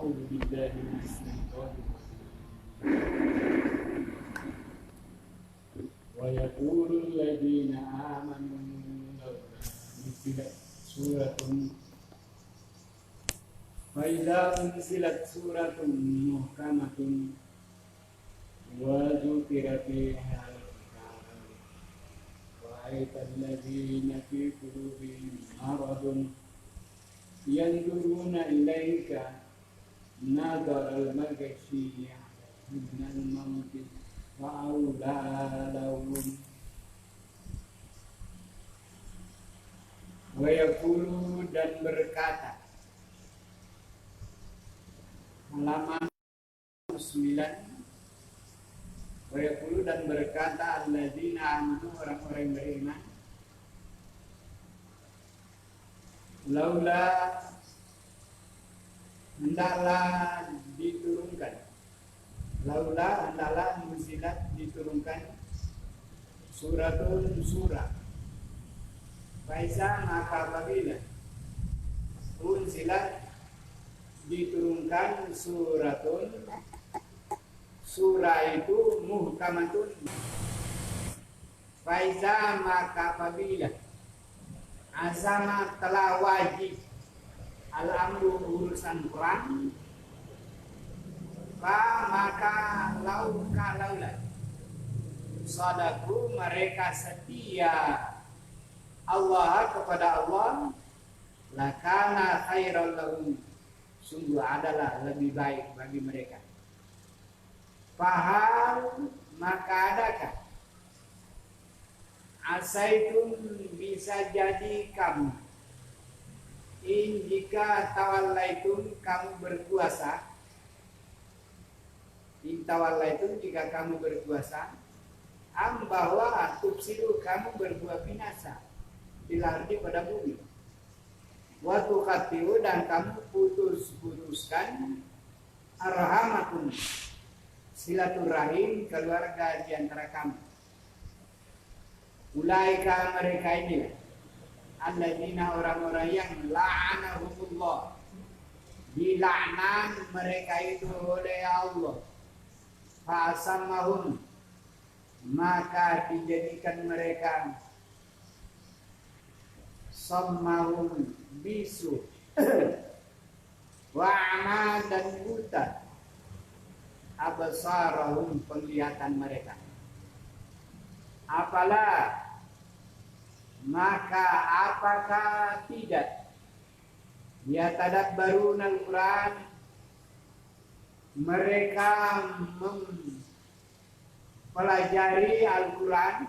أعوذ بالله من الشيطان ويقول الذين آمنوا لولا نزلت سورة فإذا أنزلت سورة محكمة وذكر فيها القتال رأيت الذين في قلوبهم مرض ينظرون إليك نظر المغشي من الموت فأولى لهم ويقول dan berkata halaman 9 Wayaqulu dan berkata alladzina amanu orang-orang yang beriman laula hendaklah diturunkan laula hendaklah musilat diturunkan suratun surah Faisa maka apabila unsilat diturunkan suratun surah itu muhkamatun Faiza maka apabila azama telah wajib al-amru urusan perang maka laulah sadaku mereka setia Allah kepada Allah lakana khairal lahum sungguh adalah lebih baik bagi mereka. Fahal maka adakah asaitum bisa jadi kamu jika tawallaitum kamu berkuasa tawallaitum jika kamu berkuasa bahwa tufsidu kamu berbuat binasa fil ardi pada bumi wa tuqattiu dan kamu putuskan arhamakum silaturahim keluarga di antara kamu. Ulaika mereka ini alladzina orang-orang yang la'anahumullah dilaknat mereka itu oleh Allah. Fa'asamahum maka dijadikan mereka sammahum bisu wa'ama dan buta absarahum penglihatan mereka. Apalah maka apakah tidak ya tadabbarun al-Quran mereka mempelajari Al-Quran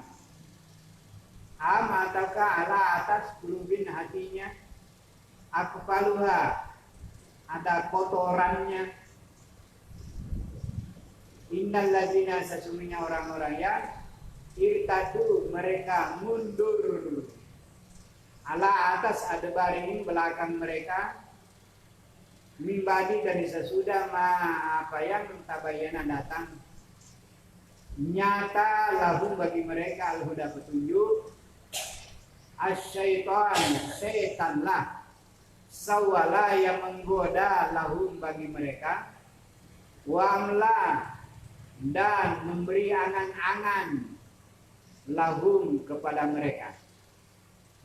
ataukah ala atas kulubin hatinya akfaluha ada kotorannya. Innal ladzina sesungguhnya orang-orang yang irtadu mereka mundur ala atas adbarin belakang mereka mimbadi dari sesudah apa yang tabayana datang nyata lahum bagi mereka al-huda petunjuk asyaitan setanlah sawala yang menggoda lahum bagi mereka wamla dan memberi angan-angan lahum kepada mereka.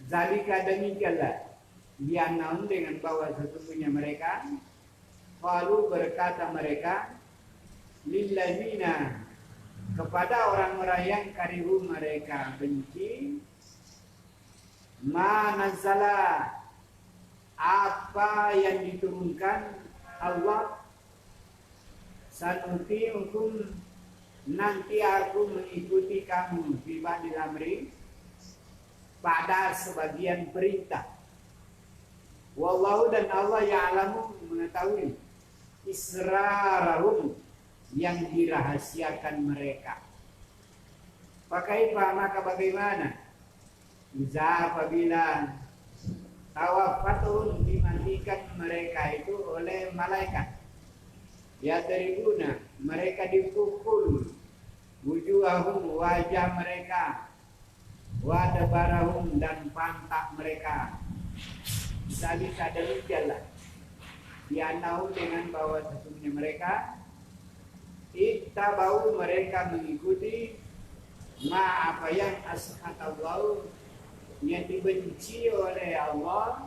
Zalika demikianlah dianaun dengan bahwa sesungguhnya mereka qalu berkata mereka lilladzina kepada orang-orang yang karihu mereka benci ma nazzala apa yang diturunkan Allah sanuti hukum nanti aku mengikuti kamu bibadil amri pada sebagian perintah. Wallahu dan Allah ya'lamu mengetahui israrahum yang dirahasiakan mereka. Pakaipa maka bagaimana? Iza apabila tawafatun dimatikan mereka itu oleh malaikat. Ya teribuna mereka dipukul wujuhahum wajah mereka wadabarahum dan pantat mereka. Zalika demikianlah Dianahu dengan bahwa sesungguhnya mereka ittabau mereka mengikuti ma apa yang ashatallahu yang dibenci oleh Allah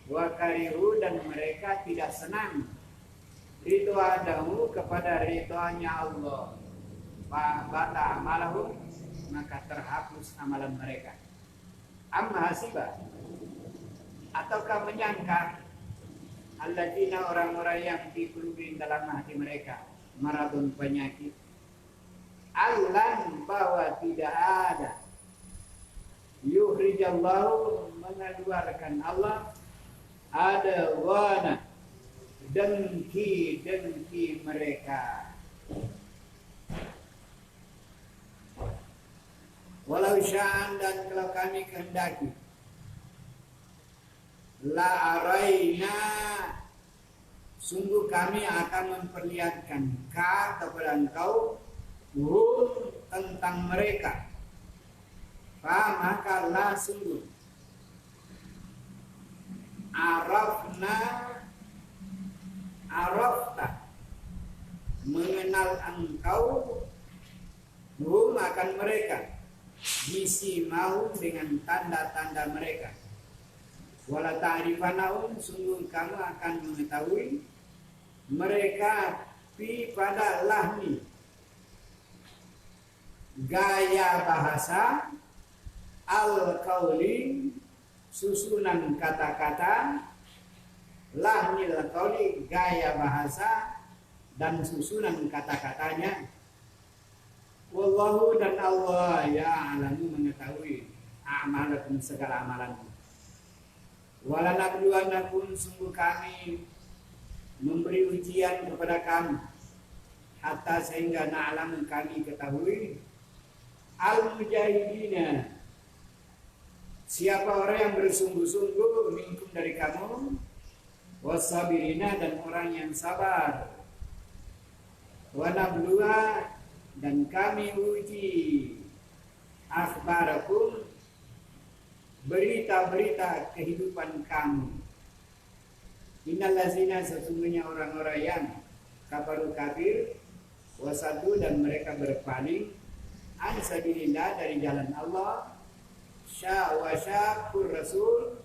wa karihu dan mereka tidak senang ridwanahu kepada ridhonya Allah fa bata amalahu maka terhapus amalan mereka. Amma hasiba ataukah menyangka alladzina orang-orang yang fi qulubihim dalam hati mereka maradun penyakit allan bahwa tidak ada yuhrijallahu mengeluarkan Allah ada wana dengki mereka walau sya'an dan kalau kami kehendaki la araina sungguh kami akan memperlihatkan kepada engkau tentang mereka maka la sungguh arafta mengenal engkau akan mereka bisi mau dengan tanda-tanda mereka wala ta'rifanahum sungguh kamu akan mengetahui mereka pada lahni gaya bahasa al-qauli susunan kata-kata lahni al-qauli gaya bahasa dan susunan kata-katanya wallahu dan Allah ya'lamu mengetahui a'malakum segala amalanmu walanabluwannakum sungguh kami memberi ujian kepada kamu hatta sehingga na'lamu kami ketahui al-mujahidina siapa orang yang bersungguh-sungguh minkum dari kamu wasabirina dan orang yang sabar wanabluwa dan kami uji akhbarakum berita-berita kehidupan kamu. Innallazina sesungguhnya orang-orang yang kafaru kafir wasadu dan mereka berpaling an sabilillah dari jalan Allah sya'wasyaqur rasul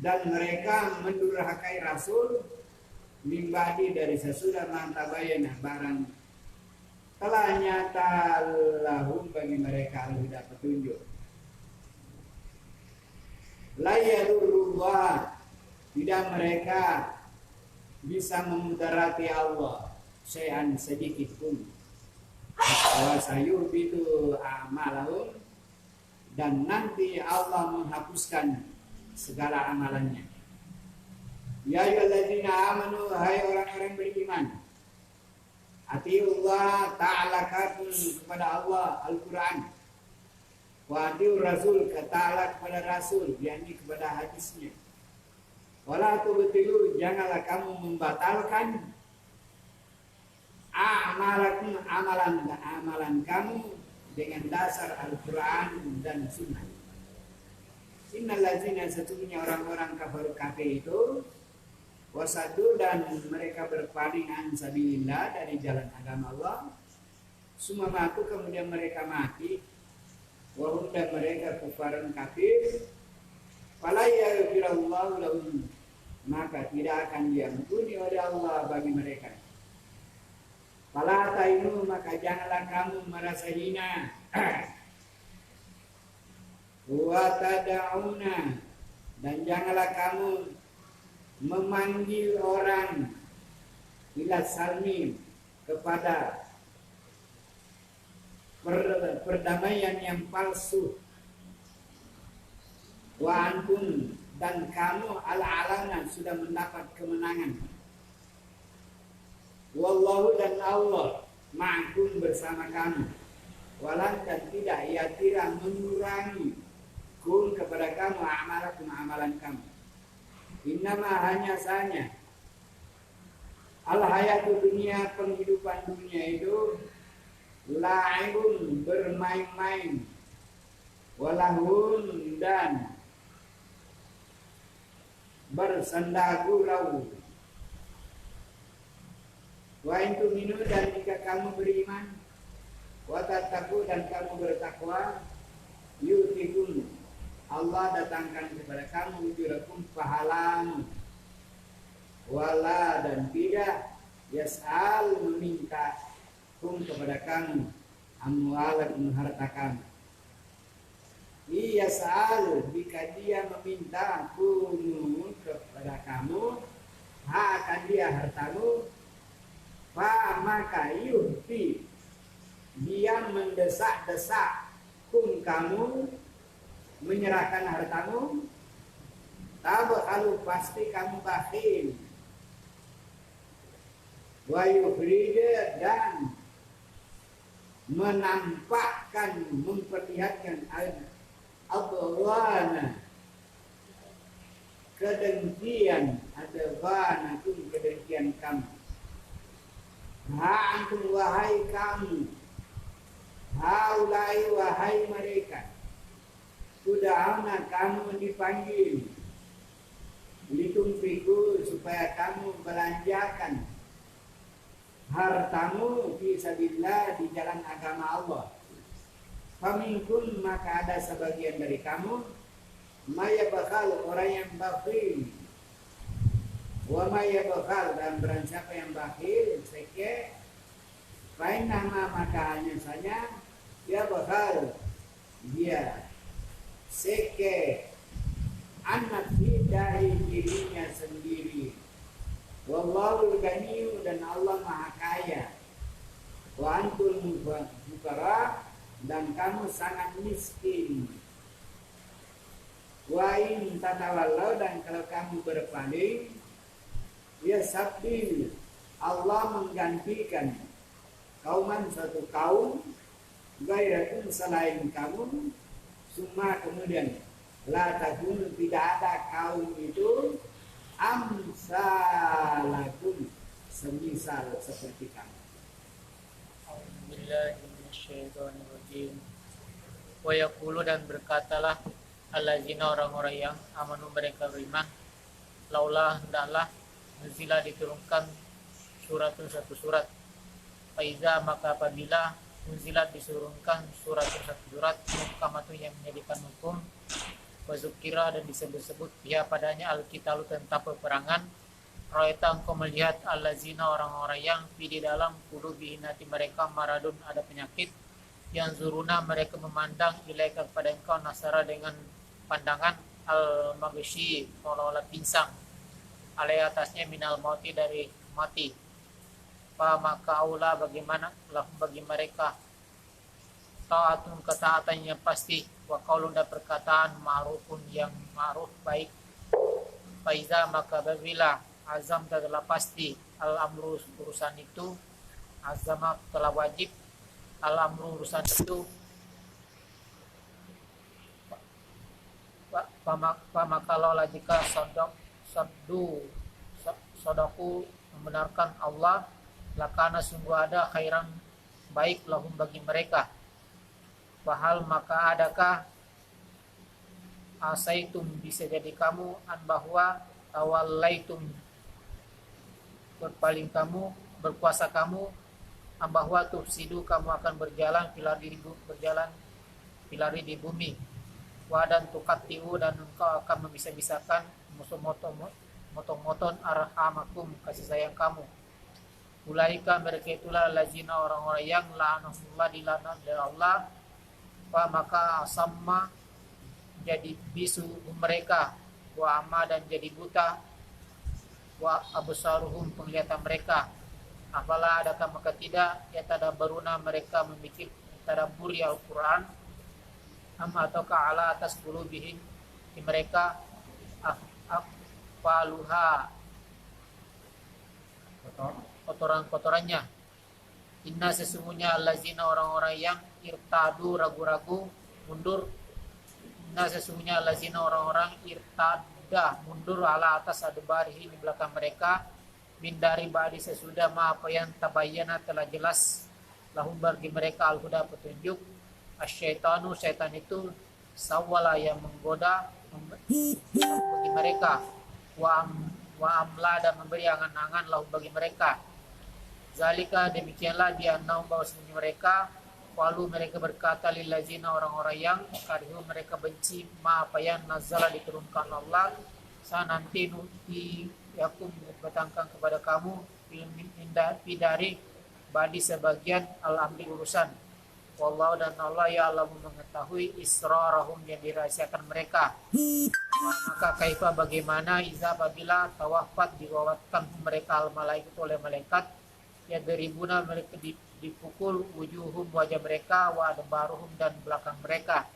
dan mereka mendurhakai rasul mimbadi dari sesudah mantabayana barang telah nyata lahum bagi mereka al-huda petunjuk la yadurullah tidak mereka bisa memudarati Allah syai'an sedikit pun wa sayubitu amalahum dan nanti Allah menghapuskan segala amalannya. Ya ayyuhalladzina amanu hai orang-orang beriman atiullah ta'ala katakan kepada Allah Al-Qur'an wa atiur rasul ta'ala kepada rasul yakni kepada hadisnya wala tubtilu janganlah kamu membatalkan amalan kamu dengan dasar Al-Quran dan Sunnah. Innal ladzina sesungguhnya orang-orang kafir itu wasadu dan mereka berpaling an sabilillah dari jalan agama Allah. Summa matu kemudian mereka mati. Wahum dan mereka kufaran kafir. Fala yaghfirullahu lahum maka tidak akan diampuni oleh Allah bagi mereka. Fala tainu maka janganlah kamu merasa hina wa tad'una dan janganlah kamu memanggil orang ila salmi kepada perdamaian yang palsu wa antum dan kamu ala-alana sudah mendapat kemenangan. Wallahu dan Allah ma'akum bersama kamu. Walan dan tidak ia tidak mengurangi kum kepada kamu amalan kamu. Innama hanya saja al-hayatu dunia penghidupan dunia itu la'ibun bermain-main walahun dan bersenda gurau Wa in tu'minu, dan jika kamu beriman, wa tattaqu, dan kamu bertakwa, yu'tikum, Allah datangkan kepada kamu ujurakum, pahalamu, wala, dan tidak yas'al, meminta kum kepada kamu, amwalan, harta kamu. Yas'al, jika dia meminta kum kepada kamu, akan dia hartamu, fa maka yuhti, dia mendesak-desak kum kamu, menyerahkan hartamu, tabakhalu, pasti kamu bakhil, wa yukhrija, dan menampakkan, memperlihatkan adwana, kedengkian, adwana pun kedengkian kamu. Ha antum, wahai kamu, haulai, wahai mereka, tuda'ana, kamu dipanggil, litunfiku, supaya kamu belanjakan hartamu fi sabilillah, di jalan agama Allah. Faminkum, maka ada sebagian dari kamu, maya bakal, orang yang bakhil, wa maya bakal, dan barang siapa yang bakhil, seke, lain nama, maka hanya saja dia bakal, dia seke, anak dari dirinya sendiri. Wallahu ghaniyyun, dan Allah maha kaya. Wa antul fuqara, dan kamu sangat miskin. Wa in tatawallau, dan kalau kamu berpaling, ya sabbil, Allah menggantikan kauman, suatu kaum, gairakum, selain kamu, summa, kemudian la takun, tidak ada kaum itu, amsalakum, semisal seperti kamu. Bismillahirrahmanirrahim. Wa yaqulu, dan berkatalah allazina, orang-orang yang amanu, mereka beriman, laulah, hendaklah nuzila, diturunkan suratun, satu surat, faiza, maka apabila nunzilat, disurunkan suratun, satu surat, muhkamatun, yang menyediakan hukum, wazukira, dan disebut-sebut dia padanya al-qitalu, tentang peperangan, raita, engkau melihat allazina, orang-orang yang di dalam qulubihim, hati mereka, maradun, ada penyakit, yang zuruna, mereka memandang, ilaika, kepada engkau, nasara, dengan pandangan, al-maghshi, seolah-olah pinsang, alai, atasnya, minal mauti, dari mati. Fa maka aula, bagaimana lah bagi mereka, taatun, ketaatan yang pasti, wa qaulun, dan perkataan, ma'rufun, yang ma'ruf, baik. Faiza, maka bila azam, telah pasti, al-amru, urusan itu, azama, telah wajib, al-amru, urusan itu, maka lola, jika sodaku membenarkan Allah, lakana, sungguh ada, khairan, baik, lahum, bagi mereka. Bahal, maka adakah, asaitum, bisa jadi kamu, an, bahwa tawallaitum, berpaling kamu, berkuasa kamu, an, bahwa tufsidu, kamu akan berjalan pilari di bumi, wadan tukattiu, dan engkau akan memisah-misahkan, motong-moton arhamakum, kasih sayang kamu. Ulaika, mereka itulah, lazina, orang-orang yang la'anahullah, dilaknat oleh Allah, fa maka asamma, jadi bisu mereka, wa amma, dan jadi buta, wa absaruhum, penglihatan mereka. Apalah, adakah maka tidak, ya tadabbaruna, mereka memikir, tadabburi Al-Quran, amma, ataukah ala, atas qulubihim, di mereka, faluha, kotoran-kotorannya. Inna, sesungguhnya, allazina, orang-orang yang irtadu, ragu-ragu, mundur. Inna, sesungguhnya, allazina, orang-orang irtada, mundur, ala, atas adbarihi, di belakang mereka, min, dari ba'di, sesudah ma, apa yang tabayyana, telah jelas, lahum, bagi mereka, al-huda, petunjuk. Asyaitanu, syaitan itu, sawala, yang menggoda, bagi mereka, wa amla, dan memberi angan-angan, lahum, bagi mereka. Zalika demikianlah dia naum bahwasanya mereka walu mereka berkata lillazina orang-orang yang karihu mereka benci ma apa yang nazala diturunkan Allah nanti nuti yakum bertangkang kepada kamu dari badi sebagian al-amri urusan wallahu dan Allah ya Allah mengetahui israrahum yang dirahasiakan mereka maka kaifa bagaimana iza apabila tawafat diwafatkan mereka al-malaikat oleh malaikat ya beribuna mereka dipukul wujuhum wajah mereka wa adbaruhum dan belakang mereka.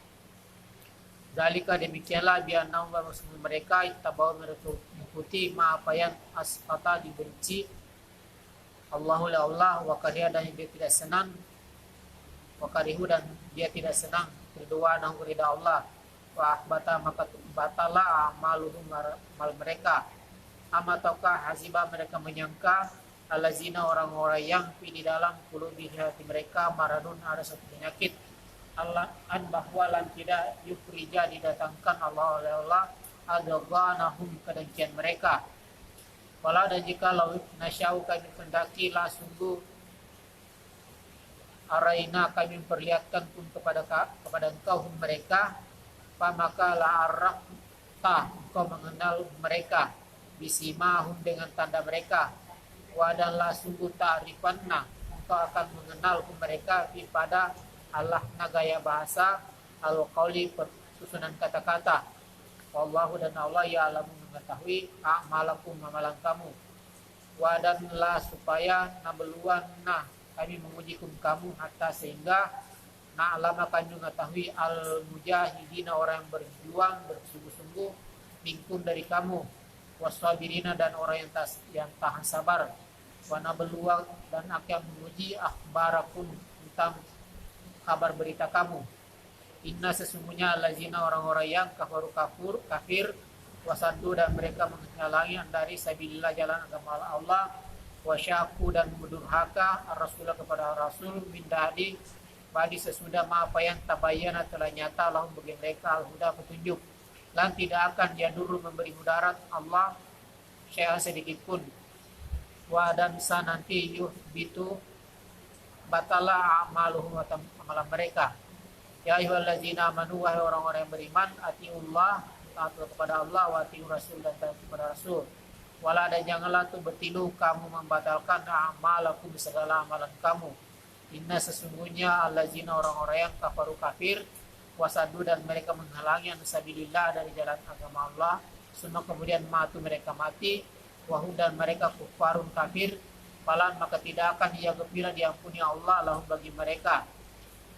Zalika demikianlah biannahum maksud mereka ittabau mereka mengikuti ma apa yang asfata dibenci Allahu la Allah wa kariha dan dia tidak senang wa karihu dan dia tidak senang kedua dan ridha Allah wa ahbata maka batala amaluhum mal mereka amataukah hasiba mereka menyangka allazina orang-orang yang di dalam qulubi hati mereka maradun ada satu penyakit Allah an bahwa lan tidak yukhrija didatangkan Allah oleh Allah adghanahum kedengkian mereka wala dan jika lau nasyau kami kendaki la sungguh araina kami memperlihatkan pun kepada engkau mereka maka la arafta engkau mengenal mereka bisimahum dengan tanda mereka wadalah sungguh ta'rifanna engkau akan mengenal mereka pada Allah gaya bahasa al-qauli susunan kata-kata wallahu dan Allah ya alam mengetahui a'malakum amalan kamu wadanlah supaya nabeluanna kami mengujikum kamu hatta sehingga na'lama kami mengetahui al-mujahidina orang yang berjuang bersungguh-sungguh minkum dari kamu wasabirina dan orang yang tahan sabar wana beluang dan akan menguji akhbarakum tentang kabar berita kamu inna sesungguhnya allazina orang-orang yang kafir wasaddu dan mereka menghalangi dari sabilillah jalan agama Allah wasyaku dan mendurhaka ar-rasulah kepada rasul min badi sesudah apa yang tabayyana telah nyata lahum bagi mereka al-huda petunjuk dan tidak akan diaduru memberi mudarat Allah syai'an sedikit pun wa dan nanti yuhbitu batala amaluhum amalan mereka ya ayyuhallazina amanu wahai orang-orang yang beriman atiullah taat kepada Allah wa atiur rasul dan taat kepada rasul wala dan janganlah tu bertilu kamu membatalkan amalakum segala amalan kamu inna sesungguhnya allazina orang-orang yang kafaru kafir wasadu dan mereka menghalangi ansabilillah dari jalan agama Allah semua kemudian mereka mati wahud dan mereka kufarun kafir falan maka tidak akan ia gembira diampuni Allah lahum bagi mereka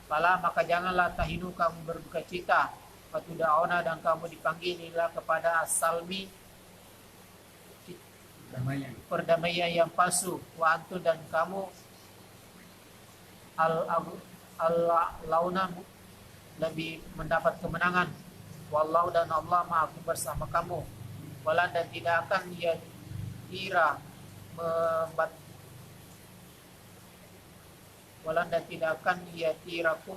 fala maka janganlah tahinu kamu berduka cita waktu da'ona dan kamu dipanggil ila kepada as-salmi perdamaian yang palsu wa antum dan kamu al-launa lebih mendapat kemenangan wallahu dan Allah maha bersama kamu wala dan tidak akan ia kira walan dan tidak akan ia tirakum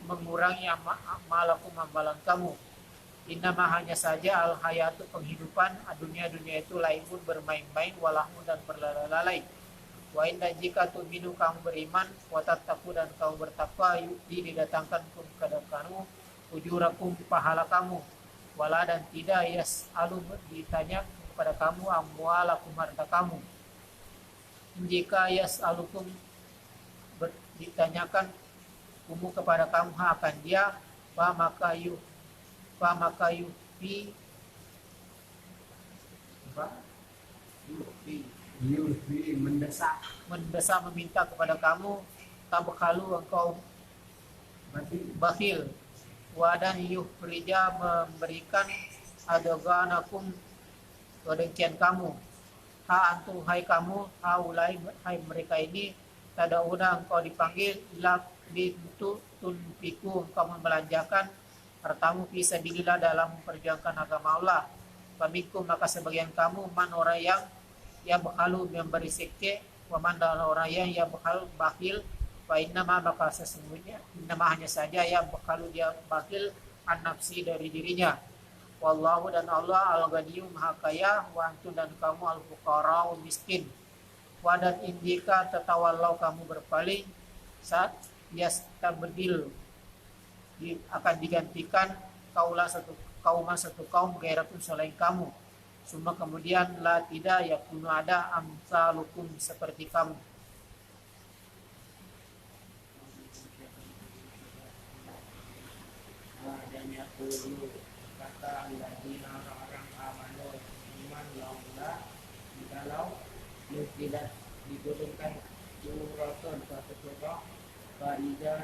mengurangi amalakum amalan kamu innama hanya saja al hayatu penghidupan dunia itu laibun bermain-main walahu dan berlalai-lalai wa inna jika tu'minu kamu beriman wa tattaqu dan kamu bertakwa didatangkan kepada kamu ujurakum pahala kamu wala dan tidak yas'alu ditanya kepada kamu amwalakum harta kamu jika yas'alukum ditanyakan kepada kamu akan dia fa maka yufi mendesak meminta kepada kamu tabkhalu engkau bakhil wadan yukhrija memberikan adoganakum kedengkian kamu antum hai kamu haulai hai mereka ini tadauna engkau dipanggil ila tunfiku engkau membelanjakan hartamu fi sabilillah dalam memperjuangkan agama Allah pamikum maka sebagian kamu man orang yang bakhalu memberi sekte wa man orang yang bakhil fa innama maka sesungguhnya innama hanya saja yang bakhalu dia bakhil an nafsi dari dirinya wallahu dan Allah al-ghaniyyu maha kaya wa antum dan kamu al-fuqara miskin Wadan indika tatawallau kamu berpaling saat yastabdil akan digantikan satu kaum gairatun selain kamu. Suma kemudian la tidak yakunu ada amsalukum seperti kamu. Dan yaqulu kata alladzina orang amanu iman laula jikalau tidak diturunkan suratun suatu surah faiza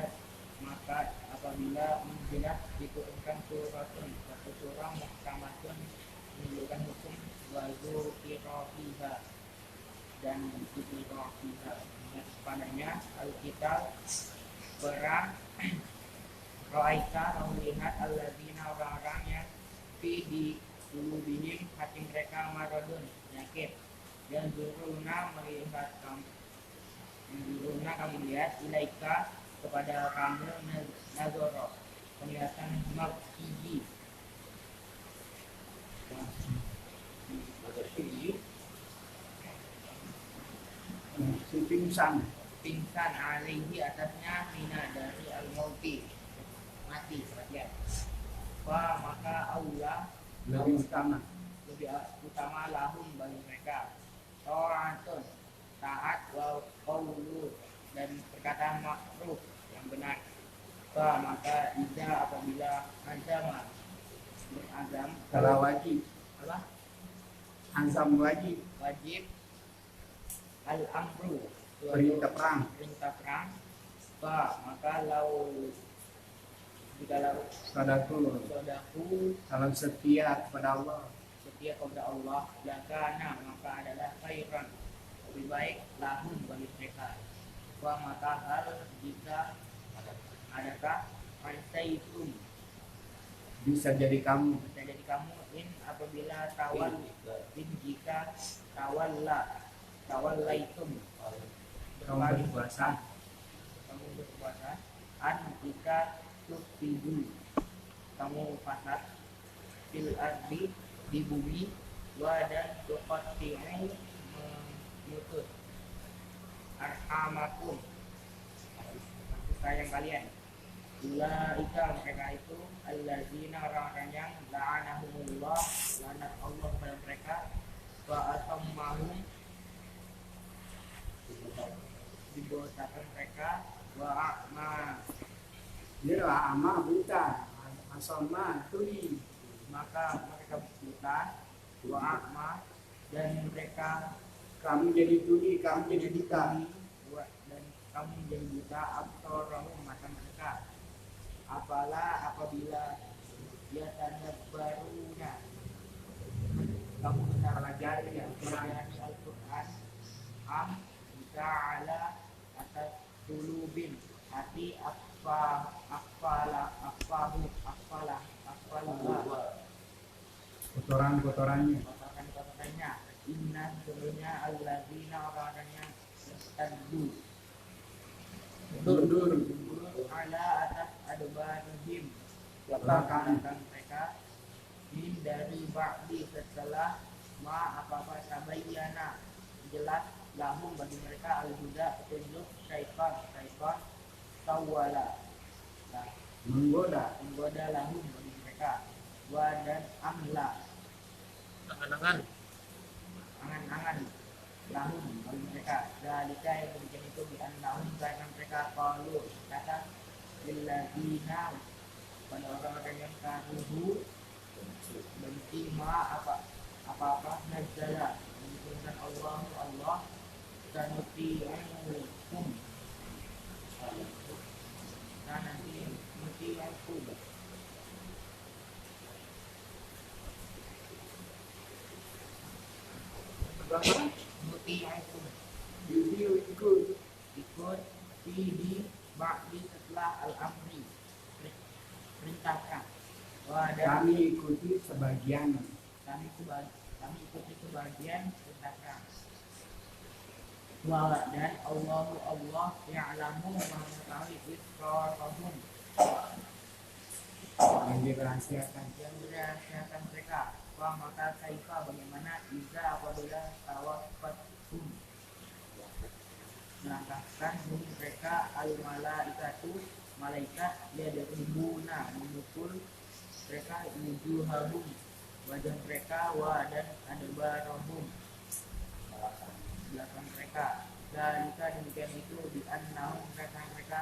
maka apabila tidak diturunkan suratun suatu surah muhkamatun menunjukkan hukum wazu fiha dan fiha padanya alkitab perang Ra'aita kamu lihat alladzina orang-orang yang di qulubihim hati mereka maradun penyakit dan zuruna melihat kamu kamu lihat ilaika kepada kamu nazoro penglihatan markiji si pingsan alaihi atasnya mina dari al-mauti mati perhatian. Wah maka Allah lebih utama lahum bagi mereka. Ta'atun taat wa qawlu dan perkataan makruf yang benar. Wah maka iza apabila azama berazam kalau wajib apa azam wajib al-amru perintah perang Wah maka jikalau sadaku sodaku kalau setia kepada Allah setia kepada Allah lakana maka adalah khairan lebih baik lahum bagi mereka. Wa maka hal jika adakah antaitum bisa jadi kamu in apabila jika tawallaitum kamu berpuasa an jika tufsidu kamu fasad fil ardi di bumi wa dan tuqatti'u memutus arhamakum sayang kalian ulaika mereka itu allazina orang-orang yang la'anahumullah laknat Allah kepada mereka wa atammahum dibosakan mereka wa a'ma dia lah ama buta asama tuli maka mereka buta wa a'ma dan mereka kamu jadi tuli kamu jadi buta dan kamu menjadi buta absarahum mata mereka apabila dia tadabbaruna kamu pelajari Al-Quran ta'ala atas qulubin hati kotorannya kotorannya inna sebenarnya alladzina orang-orangnya mundur ala atas adbarihim belakang mereka min dari ba'di setelah apa-apa tabayyana jelas lahum bagi mereka al-huda petunjuk syaitan tawala menggoda lahum bagi mereka wa dan amla angan-angan lahum bagi mereka dalika yang demikian itu bi annahum karena mereka qalu kata lilladzina pada orang-orang yang karuhu benci apa-apa nazala diturunkan Allah sanuti'ukum nah nanti nuti'ukum nuti'ukum ikut fihi ba'di setelah al-amri perintahkan kami ikuti sebagian kami ikuti sebagian perintahkan dan Allah ya'lamu mengetahui israrahum yang dirahasiakan mereka maka kaifa bagaimana jika apabila tawafathum melangkahkan mereka al-malaikatu malaikat yadribuna memukul mereka wujuhahum wajah mereka wa dan adbarahum belakang mereka. Dan jika demikian itu di annahum mereka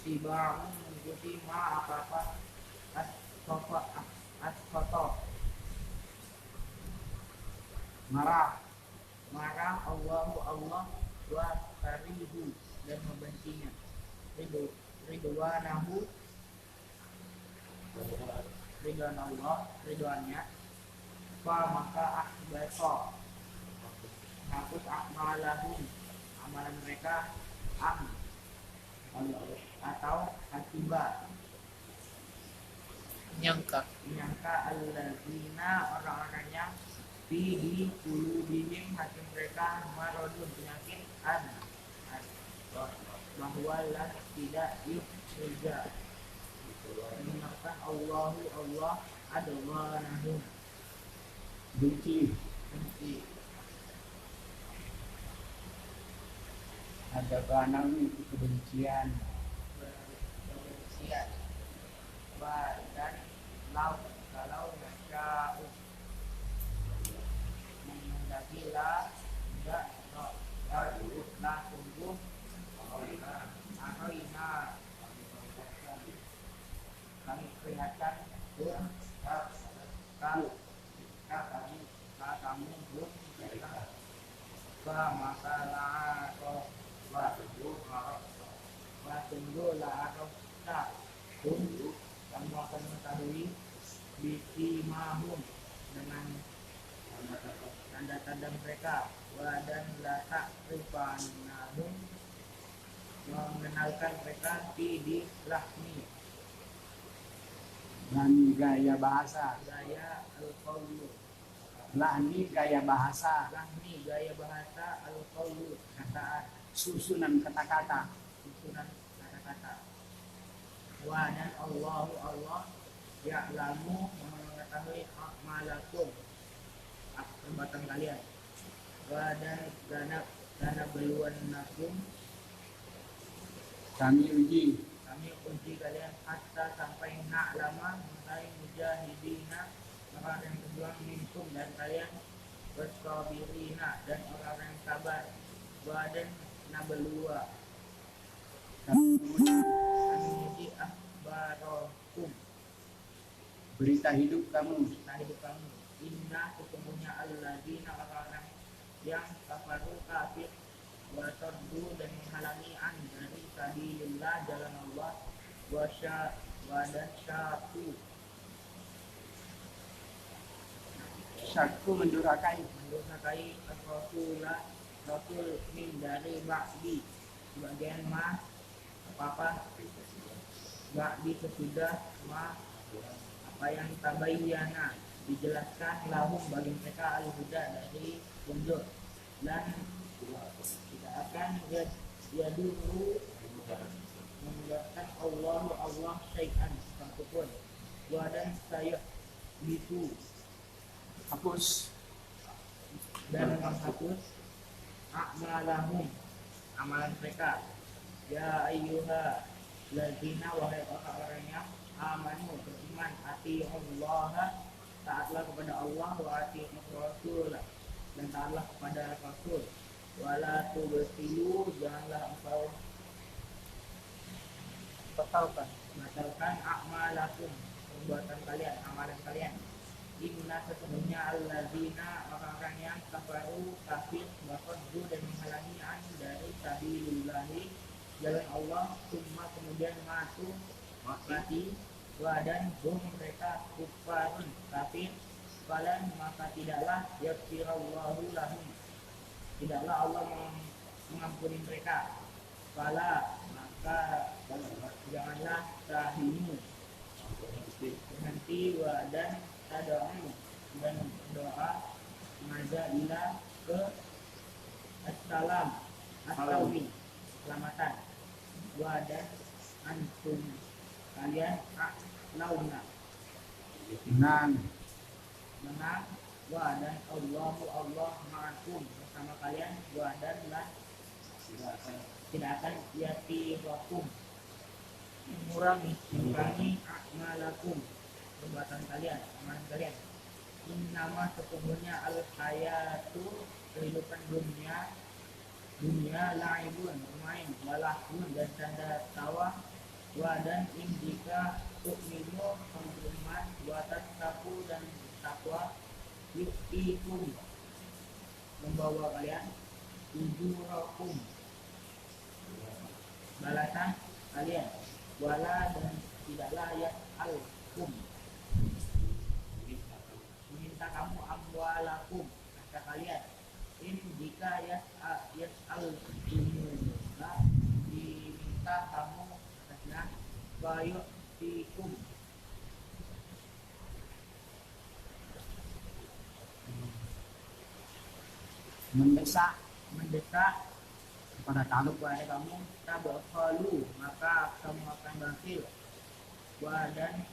tiba mengikuti ma apa-apa asqata marah Allah wa karihu dan membencinya ridwanahu ridwan Allah ridwannya fa maka ahbata hapus akmalahum amalan mereka atau hasiba menyangka allazina orang-orang yang di qulubihim hati mereka maradun penyakit bahwa lah tidak yurja menyenangkan Allah adwanahum benci ada banang itu kebencian dan kalau mereka menghendakilah tidak sungguh kami perlihatkan kamu belum masalah tunggulah tunggu kamu akan mengetahui biti mahum dengan tanda-tanda mereka dan latak rifanahum mengenalkan mereka di lahmi lani gaya bahasa gaya al-qawlu lahni gaya bahasa lahmi gaya bahasa al-qawlu kataan susunan kata-kata wa dan Allah ya'lamu mengetahui akmalakum perbuatan kalian wa dan dana beluan nakum kami uji kalian hatta sampai na'lama mengenai mujahidina orang yang berjuang minkum dan kalian bersabirina dan orang yang sabar wa dan nabluwa kami uji akhbarakum berita hidup kamu inna sesungguhnya alladzina orang yang kafaru kafir wa saddu dan menghalangi an dari sabilillah jalan Allah wa dan syakku mendurhakai rasul min dari ba'di sebagian ma apa ba'di sesudah ma apa yang tabayyana dijelaskan lahum bagi mereka al-huda dari petunjuk dan tidak akan dulu menjelaskan Allah syai'an satupun wa dan saya itu hapus dan menghapus a'malahum amalan mereka ya ayyuha lazina wahai orang-orang yang amanu beriman ati Allah taatlah kepada Allah wa ati Rasul dan taatlah kepada Rasul wala tubtilu janganlah engkau batalkan a'malakum perbuatan kalian amalan kalian inna sesungguhnya alladzina orang-orang yang kafaru kafir wafaddu dan menghalangi an dari sabilillahi jalan Allah summa kemudian mati dan mereka kufarun kafir falan maka tidaklah yaghfirallahu lahum tidaklah Allah mengampuni mereka fala maka janganlah tahinu berhenti wa dan tada'u dan doa majailah ke assalam astawi selamatan wa dan antum kalian launa menang wa dan Allah ma'akum bersama kalian wa dan lah tidak akan yatibakum mengurangi amalakum perbuatan kalian, amalan kalian. Innama sesungguhnya al hayatu kehidupan dunia laibun bermain, walahun dan canda tawa, dan indika tukminu beriman, taku dan takwa, yuktikum membawa kalian ujurakum balasan kalian, wala dan tidaklah yas'alkum meminta kamu amwalakum harta kalian, in jika yas'alkumullah diminta kamu atasnya, bayu'tikum mendesak kepada kamu tabakhalu maka kamu akan bakhil, dan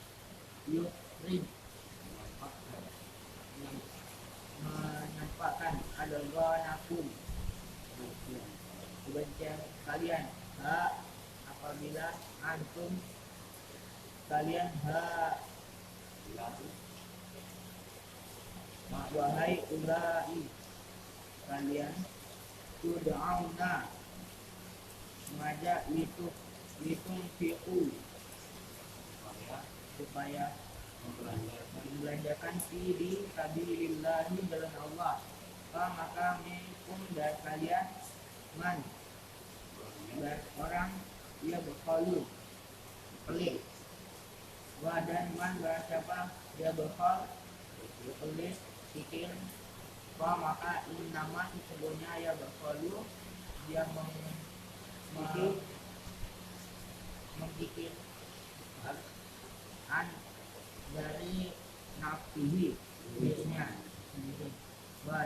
yukrid menampakkan adghanakum kebencian kalian, apabila antum kalian wahai ulai kalian tud'auna mengajak fi'u supaya membelanjakan di sabilillahi jalan Allah, maka minkum dari kalian man orang ia berkalu pelit, dan man siapa dia berkal pelit pikir, maka innama sesungguhnya ia berkalu dia memikir dari nafsihi dirinya sendiri,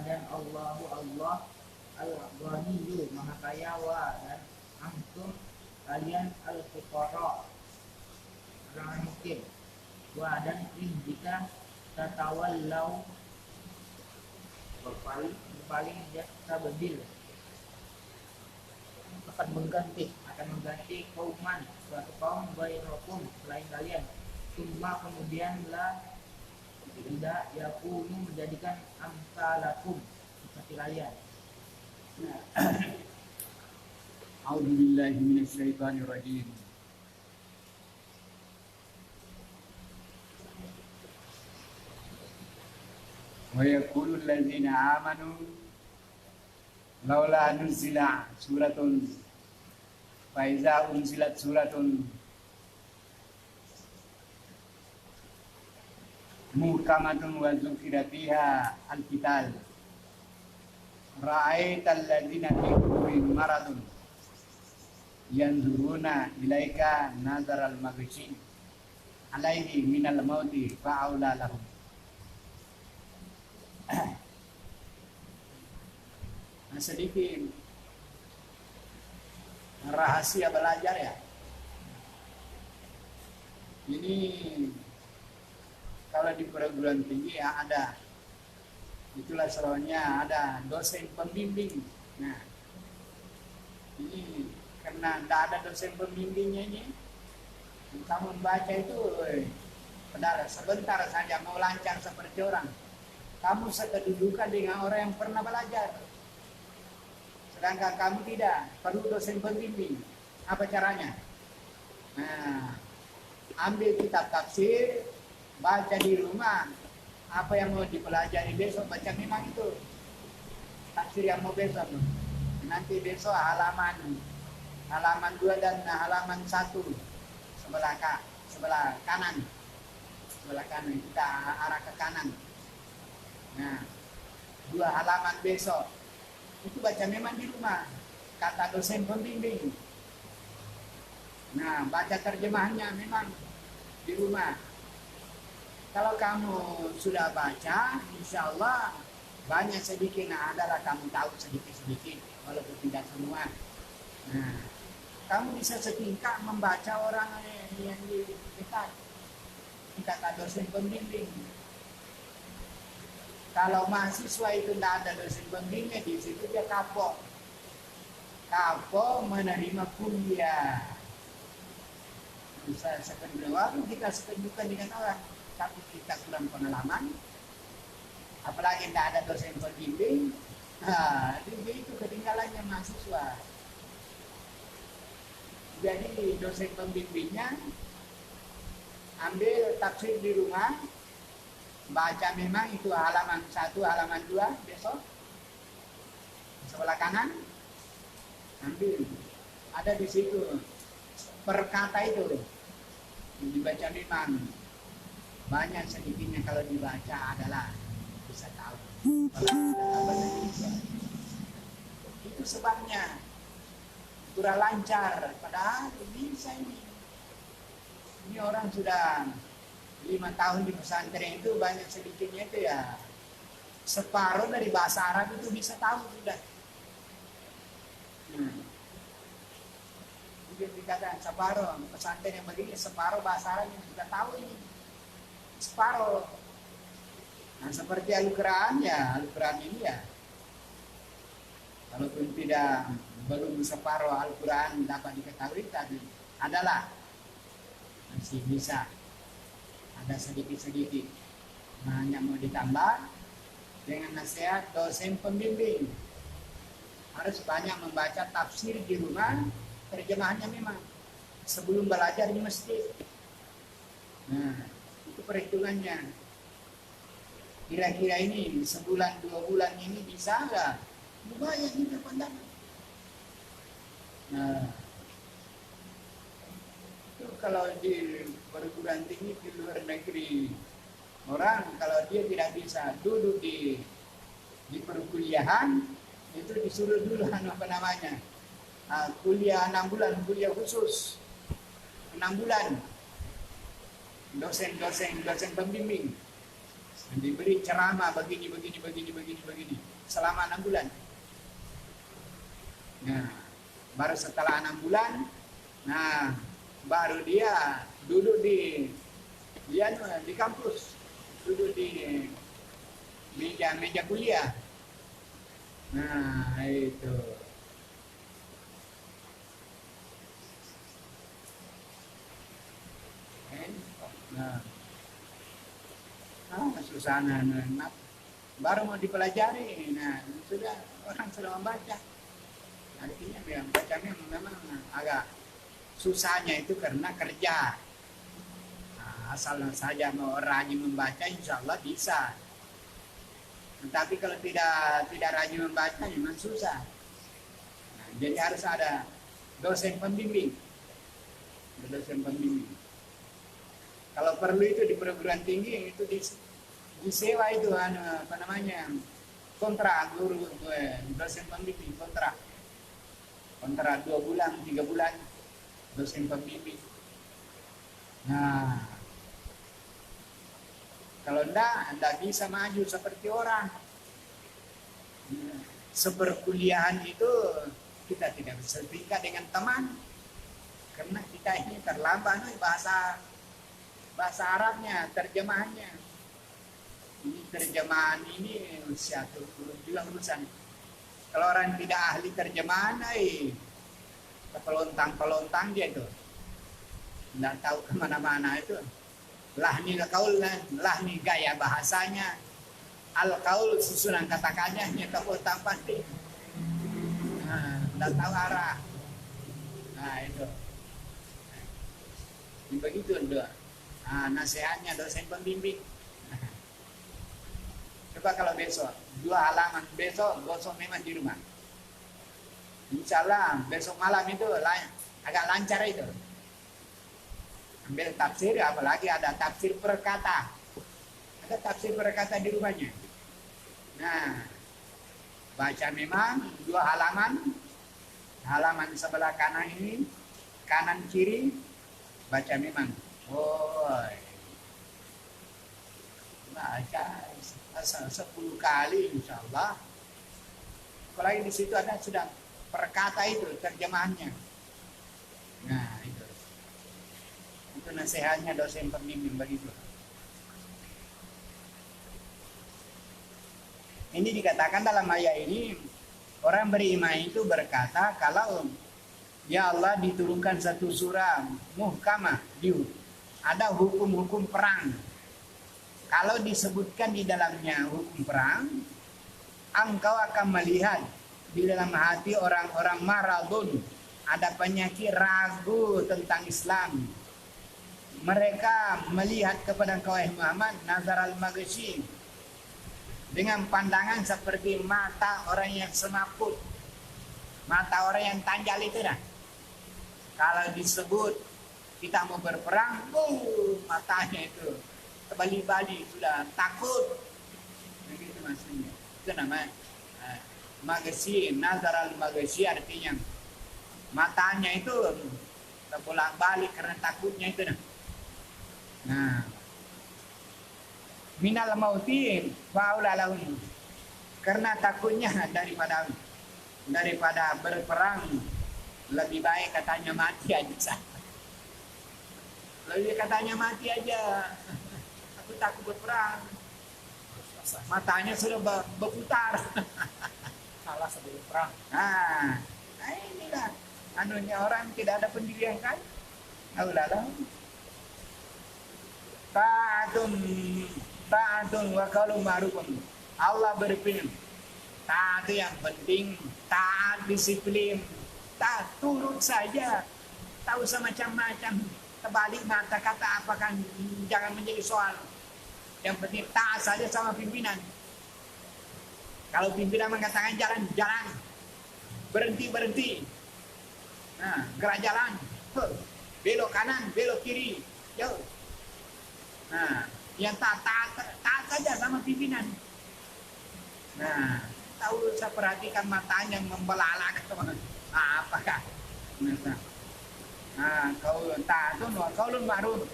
dan Allah al-Ghaniyyu maha kaya, dan antum kalian al-fuqara orang miskin, dan jika tatawallau berpaling yastabdil akan mengganti kauman suatu kaum bainakum selain kalian, cuma kemudian tidak yakunu menjadikan amsalakum seperti kalian. A'udzu billahi minasyaitonir rajim. Wa yaqulu allazina amanu laula nuzila suratun fa iza unzilat suratun muhkamatun wa dzukira fiha al-qital ra'aital ladzina fi qulubihim maradun yanzuruna ilaika nazaral maghshi alaihi minal mauti fa'aula lahum. Sedikit rahasia belajar ya. Ini kalau di perguruan tinggi ya ada, itulah soalnya ada dosen pembimbing. Nah, ini karena tidak ada dosen pembimbingnya ini, kamu membaca itu, padahal sebentar saja mau lancar seperti orang. Kamu sekedudukan dengan orang yang pernah belajar. Sedangkan kamu tidak, perlu dosen pembimbing. Apa caranya? Nah, ambil kitab tafsir, baca di rumah. Apa yang mau dipelajari besok, baca memang itu. Tafsir yang mau besok. Nanti besok halaman 2 dan halaman 1 sebelah kanan. Sebelah kanan, kita arah ke kanan. Nah, 2 halaman besok. Itu baca memang di rumah, kata dosen pembimbing. Nah, baca terjemahannya memang di rumah. Kalau kamu sudah baca, insya Allah banyak sedikit, adalah kamu tahu sedikit-sedikit, walaupun tidak semua. Nah, kamu bisa setingkat membaca orang yang di dekat, kata dosen pembimbing. Kalau mahasiswa itu tidak ada dosen pembimbingnya, di situ dia kapok. Kapo menerima kuliah. Bisa sekedar kita sekejukan dengan orang, tapi kita kurang pengalaman, apalagi tidak ada dosen pembimbing. Itu ketinggalannya mahasiswa. Jadi dosen pembimbingnya ambil tafsir di rumah, baca memang itu halaman 1, halaman 2 besok sebelah kanan, ambil ada di situ per kata itu dibaca memang banyak sedikitnya, kalau dibaca adalah bisa tahu. Itu sebabnya kurang lancar, padahal bisa ini. Ini orang sudah 5 tahun di pesantren itu banyak sedikitnya itu ya separuh dari bahasa Arab itu bisa tahu sudah. Mungkin dikatakan separuh pesantren yang begini, separuh bahasa Arab yang sudah tahu ini, separuh. Nah seperti Al-Quran ya, Al-Quran ini ya, walaupun belum separuh Al-Quran dapat diketahui tadi adalah masih bisa ada sedikit-sedikit. Nah, hanya mau ditambah dengan nasihat dosen pembimbing, harus banyak membaca tafsir di rumah, terjemahannya memang sebelum belajar di masjid. Nah itu perhitungannya, kira-kira ini sebulan 2 bulan ini bisa nggak? Lumayan ini pandangan. Nah itu kalau di perguruan tinggi di luar negeri, orang kalau dia tidak bisa duduk di perkuliahan itu disuruh dulu kuliah 6 bulan, kuliah khusus 6 bulan, dosen pembimbing diberi ceramah begini selama 6 bulan. Nah baru setelah 6 bulan, nah baru dia duduk di kampus, duduk di meja kuliah. Nah itu susah baru mau dipelajari. Nah sudah orang sudah membaca, artinya yang bacanya memang agak susahnya itu karena kerja. Nah, asal saja mau rajin membaca insya Allah bisa. Tapi kalau tidak rajin membaca memang susah. Nah, jadi harus ada dosen pembimbing. Kalau perlu itu di perguruan tinggi itu disewa itu kontrak guru dosen pembimbing, kontrak 2 bulan 3 bulan dosen pembimbing. Nah kalau enggak bisa maju seperti orang. Seperkuliahan itu kita tidak bisa tingkat dengan teman, karena kita ini terlambat bahasa Arabnya, terjemahannya. Ini terjemahan ini satu juga urusan. Kalau orang tidak ahli terjemahan, pelontang dia itu, tidak tahu kemana-mana itu. Lahni kaul, lahni gaya bahasanya, al-kaul susunan katakannya, nyetaputang pasti. Nah, tidak tahu arah. Nah itu. Begitu doa. Nah, nasihatnya dosen pembimbing. Coba kalau besok 2 halaman, besok memang di rumah. Insya Allah besok malam itu agak lancar itu. Ambil tafsir, apalagi ada tafsir per kata. Ada tafsir per kata di rumahnya. Nah, baca memang 2 halaman sebelah kanan ini, kanan kiri, baca memang. Baca 10 kali insya Allah. Apalagi di situ ada sudah per kata itu terjemahannya. Nah itu nasihatnya dosen pembimbing begitu. Ini dikatakan dalam ayat ini, Orang beriman itu berkata kalau ya Allah diturunkan satu surah muhkamah, ada hukum-hukum perang. Kalau disebutkan di dalamnya hukum perang, engkau akan melihat di dalam hati orang-orang maradun, ada penyakit ragu tentang Islam. Mereka melihat kepada engkau Muhammad nazar al-maghshi, dengan pandangan seperti mata orang yang semaput, mata orang yang tanjal itu dah. Kalau disebut kita mau berperang, matanya itu terbalik-balik, sudah takut. Begitu maksudnya. Itu namanya maghshi, nazar al-maghshi, artinya matanya itu terbolak-balik karena takutnya itu dah. Nah, minal mauti faulalahum, karena takutnya daripada berperang lebih baik katanya mati aja. Lebih katanya mati aja. Aku takut berperang. Matanya sudah berputar. Salah sebelum perang. Nah inilah anunya orang tidak ada pendirian kan? Aulalah. Ta'atun wa qaulun ma'rufun. Allah berfirman, taat yang penting, taat disiplin, taat turut saja, tak usah macam-macam, terbalik mata kata apa kan, jangan menjadi soal. Yang penting taat saja sama pimpinan. Kalau pimpinan mengatakan jalan, jalan, berhenti. Nah, gerak jalan, belok kanan, belok kiri, jauh. Nah, yang taat saja sama pimpinan. Nah, tahu saya perhatikan matanya membelalak apakah? Nah, kau taatun wa qaulun ma'ruf.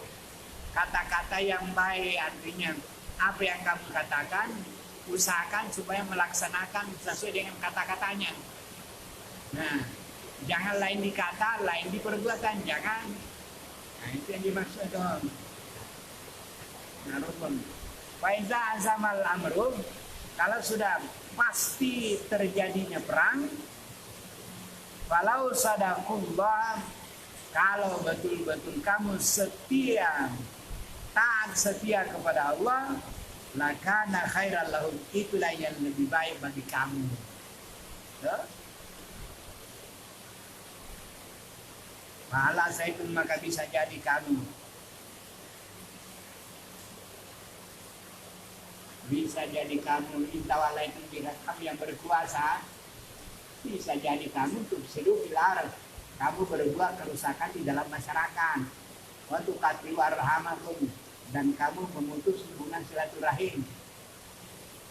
Kata-kata yang baik, artinya apa yang kamu katakan, usahakan supaya melaksanakan sesuai dengan kata-katanya. Nah, jangan lain di kata, lain di perbuatan, jangan. Nah, itu yang dimaksud dong. Faiza azamal amru, kalau sudah pasti terjadinya perang, walau sadaqullah, kalau betul-betul kamu setia, taat setia kepada Allah, lakana khairal lahum, itulah yang lebih baik bagi kamu. Ya? Pahala saya itu maka bisa jadi kamu. Bisa jadi kamu intawala itu tidak kamu yang berkuasa, bisa jadi kamu untuk seluruh pilar kamu berbuat kerusakan di dalam masyarakat, waktu qati warhamakum, dan kamu memutus hubungan silaturahim.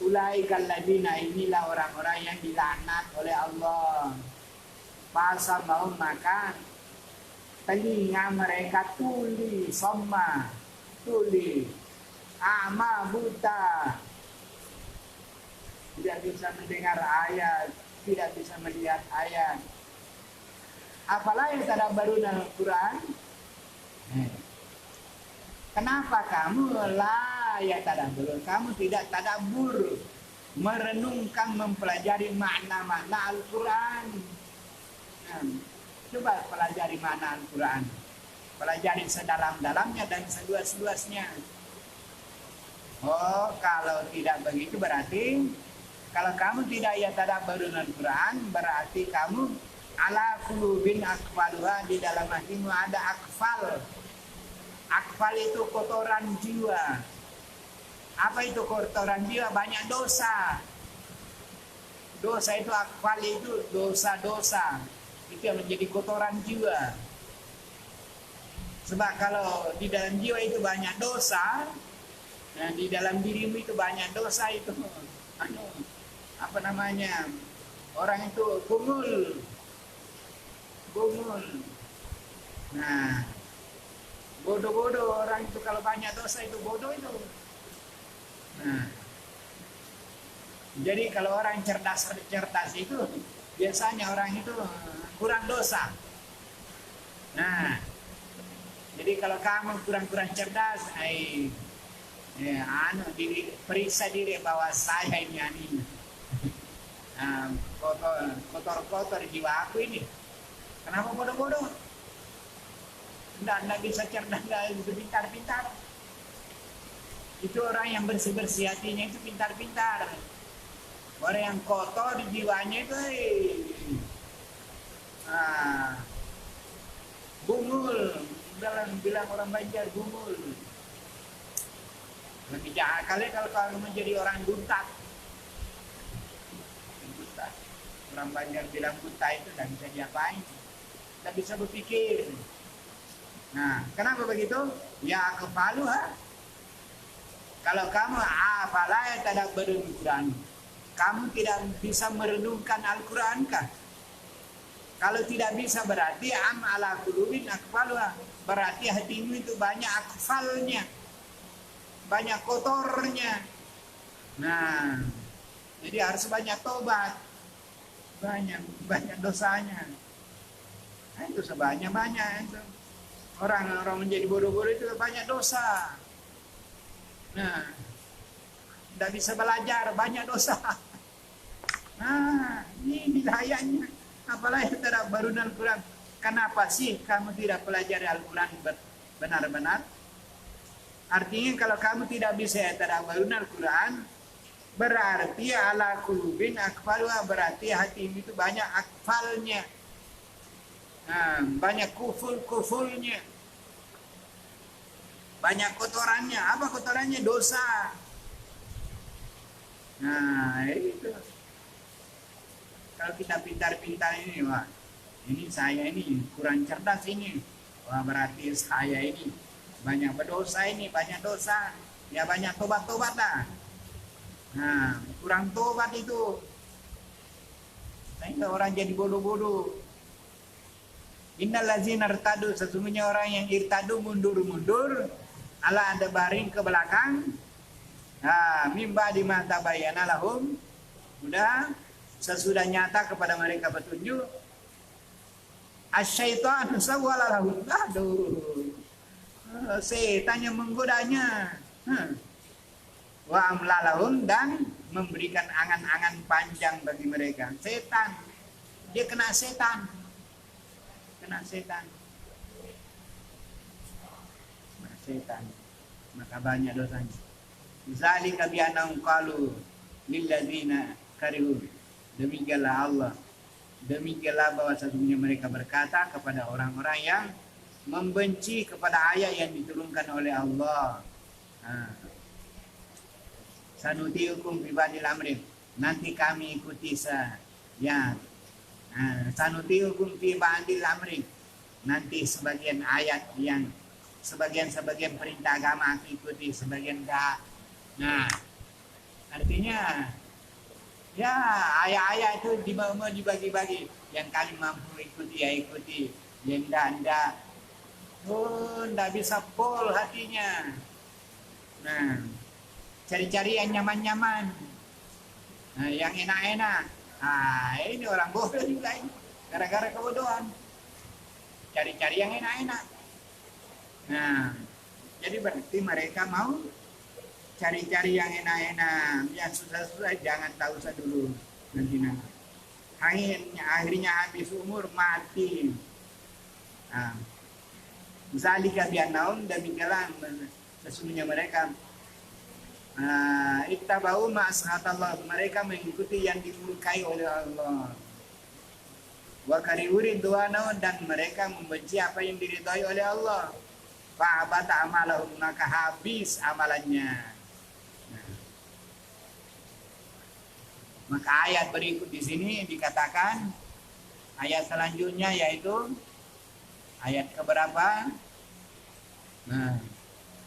Ulaikal ladina, inilah orang-orang yang dilaknat oleh Allah. Pasal mau makan, telinga mereka tuli, somma, tuli, ama, buta, tidak bisa mendengar ayat, tidak bisa melihat ayat. Apalagi tadabbaruna Al-Quran. Kenapa kamu tadabbur? Kamu tidak tadabbur, merenungkan, mempelajari makna-makna Al-Quran. Coba pelajari makna Al-Quran, pelajari sedalam-dalamnya dan seluas-luasnya. Oh, kalau tidak begitu berarti kalau kamu tidak tadabburun Al-Quran, berarti kamu ala qulubin akfaluha, di dalam hatimu ada akfal. Akfal itu kotoran jiwa. Apa itu kotoran jiwa? Banyak dosa. Dosa itu akfal, itu dosa-dosa. Itu yang menjadi kotoran jiwa. Sebab kalau di dalam jiwa itu banyak dosa, nah, di dalam dirimu itu banyak dosa itu. Apa namanya? Orang itu gumul. Nah, bodoh-bodoh orang itu, kalau banyak dosa itu bodoh itu. Nah, jadi kalau orang cerdas itu biasanya orang itu kurang dosa. Nah, jadi kalau kamu kurang cerdas, periksa diri bahwa saya ini. kotor jiwa aku ini. Kenapa bodoh-bodoh? Nggak bisa cerdas, nggak bisa pintar-pintar. Itu orang yang bersih-bersih hatinya itu pintar-pintar. Orang yang kotor di jiwanya itu bungul. Bilang orang Banjar bungul. Lebih jahat kali kalau menjadi orang buta. Orang Banjar bilang buta itu tidak bisa diapain. Tidak bisa berpikir. Nah, kenapa begitu? Ya kepalu ha? Kalau kamu apalah tidak berenungkan, kamu tidak bisa merenungkan Al-Quran kah? Kalau tidak bisa berarti ala qulubin akfaluha. Berarti hatimu itu banyak akfalnya, banyak kotornya. Nah, jadi harus banyak tobat, banyak dosanya. Nah, itu sebanyak-banyak itu. Orang menjadi bodoh-bodoh itu banyak dosa. Nah, tidak bisa belajar, banyak dosa. Nah, ini bahayanya. Apalagi tidak baru Al-Quran. Kenapa sih kamu tidak pelajari Al-Quran benar-benar? Artinya kalau kamu tidak bisa tadabburun Al-Quran, berarti ala qulubin akfaluha, berarti hatimu itu banyak akfalnya. Nah, banyak kufulnya. Banyak kotorannya. Apa kotorannya? Dosa. Nah, itu. Kalau kita pintar-pintar ini, wah, ini saya ini kurang cerdas ini. Wah, berarti saya ini banyak berdosa ini, banyak dosa. Ya banyak tobat-tobat lah. Nah, kurang tobat itu. Sehingga orang jadi bodoh-bodoh. Innal ladzina irtadu, sesungguhnya orang yang irtadu mundur-mundur ala adbarin ke belakang. Nah, mimba di mata bayana lahum, udah sesudah nyata kepada mereka petunjuk. Asyaitan sawwala lahum, aduh, setan yang menggodanya. Wa amlalahum, dan memberikan angan-angan panjang bagi mereka. Setan, dia kena setan. Maka banyak dosanya. Zalika bi annahum qalu lil ladzina karihu, demikianlah Allah, demikianlah bahwa sesungguhnya mereka berkata kepada orang-orang yang membenci kepada ayat yang diturunkan oleh Allah. Sanutiukum fi ba'dil amri, nanti kami ikuti sanutiukum fi ba'dil amri, nanti sebagian ayat yang sebagian perintah agama aku ikuti, sebagian enggak. Nah, artinya ya ayat-ayat itu dibagi-bagi. Yang kalian mampu ikuti ya ikuti, yang enggak. Enggak bisa full hatinya. Nah, cari-cari yang nyaman-nyaman. Nah, yang enak-enak. Ini orang bodoh juga ini. Gara-gara kebodohan. Cari-cari yang enak-enak. Nah, jadi berarti mereka mau cari-cari yang enak-enak. Yang susah-susah jangan tak usah dulu. Nanti. Akhirnya habis umur mati. Zalika bi'annahum, demikianlah sesungguhnya mereka ittaba'u ma ashatallah, mereka mengikuti yang dimurkai oleh Allah. Wa karihu ridwanahu, dan mereka membenci apa yang diridhai oleh Allah. Fa'abata amalahum, maka habis amalannya. Maka ayat berikut di sini dikatakan, ayat selanjutnya yaitu ayat keberapa?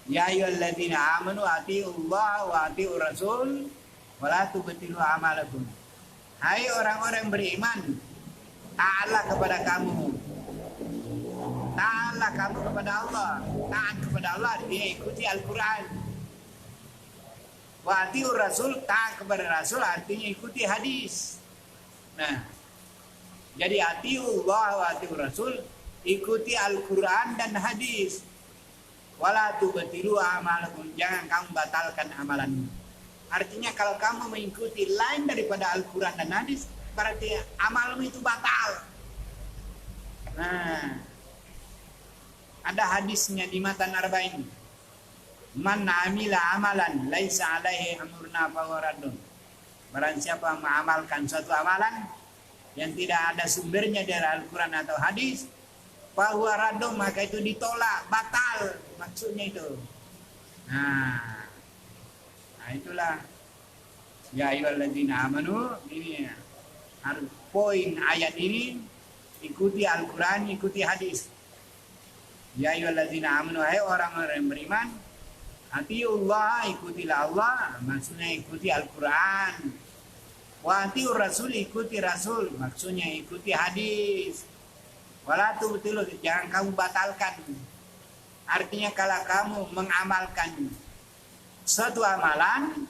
Ya ayyuhalladzina amanu atiiullaha wa atiiur rasul wa la tubtilu a'malakum. Hai orang-orang beriman, taatlah kepada kamu. Taatlah kamu kepada Allah. Taat kepada Allah, dia ikuti Al-Quran. Wa atiiur rasul, taat kepada Rasul artinya ikuti hadis. Nah, jadi atiiullah wa atiiur rasul, ikuti Al-Quran dan hadis. Wala tubtilu a'malakum, jangan kamu batalkan amalanmu. Artinya kalau kamu mengikuti lain daripada Al-Quran dan hadis, berarti amalmu itu batal. Nah, ada hadisnya di Matan Arba'in. Man amila amalan laisa alaihi amruna fahuwa raddun. Barang siapa mengamalkan suatu amalan yang tidak ada sumbernya dari Al-Quran atau hadis, fahuwa raddun, maka itu ditolak, batal maksudnya itu. Nah itulah ya ayyuhalladzina amanu, ini harus poin ayat ini, ikuti Al-Quran, ikuti hadis. Ya ayyuhalladzina amanu, hai orang-orang yang beriman, atiullah, ikutilah Allah, maksudnya ikuti Al-Quran. Wa atiur rasul, ikuti Rasul, maksudnya ikuti hadis. Wala tubtilu, jangan kamu batalkan. Artinya kalau kamu mengamalkan suatu amalan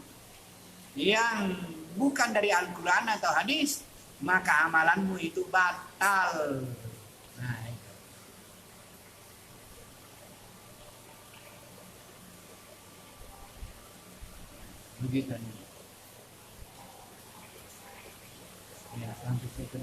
yang bukan dari Al-Quran atau hadis, maka amalanmu itu batal. Nah, itu. Begitu nih. Ya, sampai situ.